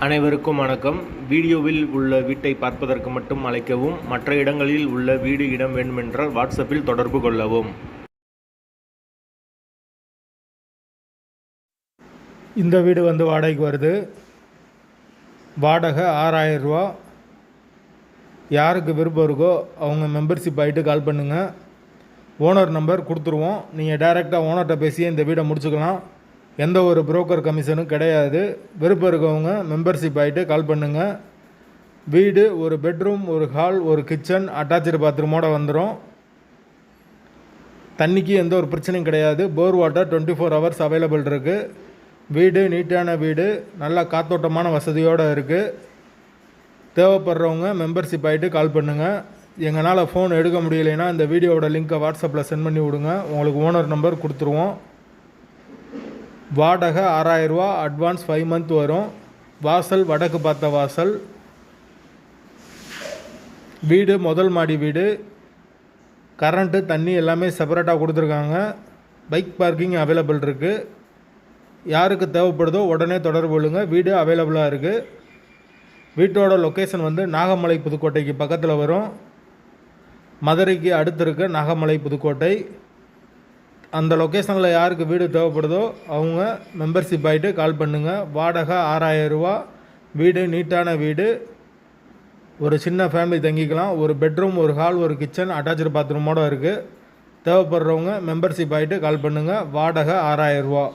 அனைவருக்கும் வணக்கம். வீடியோவில் உள்ள வீட்டை பார்ப்பதற்கு மட்டும் அழைக்கவும். மற்ற இடங்களில் உள்ள வீடு இடம் வேண்டுமென்றால் வாட்ஸ்அப்பில் தொடர்பு கொள்ளவும். இந்த வீடு வாடகைக்கு வருது. வாடகை 6000 ரூபா. யாருக்கு விருப்பம் இருக்கோ அவங்க மெம்பர்ஷிப் ஆகிட்டு கால் பண்ணுங்கள். ஓனர் நம்பர் கொடுத்துருவோம். நீங்கள் டைரெக்டாக ஓனர்கிட்ட பேசியே இந்த வீடை முடிச்சுக்கலாம். எந்த ஒரு புரோக்கர் கமிஷனும் கிடையாது. விருப்பம் இருக்கவங்க மெம்பர்ஷிப் ஆகிட்டு கால் பண்ணுங்கள். வீடு ஒரு பெட்ரூம், ஒரு ஹால், ஒரு கிச்சன், அட்டாச்சு பாத்ரூமோடு வந்துடும். தண்ணிக்கு எந்த ஒரு பிரச்சனையும் கிடையாது. போர் வாட்டர் 24 ஹவர்ஸ் அவைலபிள் இருக்குது. வீடு நீட்டான வீடு, நல்லா காத்தோட்டமான வசதியோடு இருக்குது. தேவைப்படுறவங்க மெம்பர்ஷிப் ஆகிட்டு கால் பண்ணுங்கள். எங்களால் ஃபோன் எடுக்க முடியலைன்னா இந்த வீடியோவோட லிங்க்கை வாட்ஸ்அப்பில் சென்ட் பண்ணி விடுங்க. உங்களுக்கு ஓனர் நம்பர் கொடுத்துருவோம். வாடகை 6000 ரூபா. அட்வான்ஸ் 5 மந்த் வரும். வாசல் வடக்கு பார்த்த வாசல். வீடு முதல் மாடி வீடு. கரண்ட்டு தண்ணி எல்லாமே செப்பரேட்டாக கொடுத்துருக்காங்க. பைக் பார்க்கிங் அவைலபிள் இருக்குது. யாருக்கு தேவைப்படுதோ உடனே தொடர்பு கொள்ளுங்கள். வீடு அவைலபிளாக இருக்குது. வீட்டோட லொக்கேஷன் நாகமலை புதுக்கோட்டைக்கு பக்கத்தில் வரும். மதுரைக்கு அடுத்து இருக்க நாகமலை புதுக்கோட்டை. அந்த லொக்கேஷனில் யாருக்கு வீடு தேவைப்படுதோ அவங்க மெம்பர்ஷிப் ஆகிட்டு கால் பண்ணுங்கள். வாடகை 6000 ரூபா. வீடு நீட்டான வீடு. ஒரு சின்ன ஃபேமிலி தங்கிக்கலாம். ஒரு பெட்ரூம், ஒரு ஹால், ஒரு கிச்சன், அட்டாச்சு பாத்ரூமோடு இருக்குது. தேவைப்படுறவங்க மெம்பர்ஷிப் ஆகிட்டு கால் பண்ணுங்கள். வாடகை 6000 ரூபா.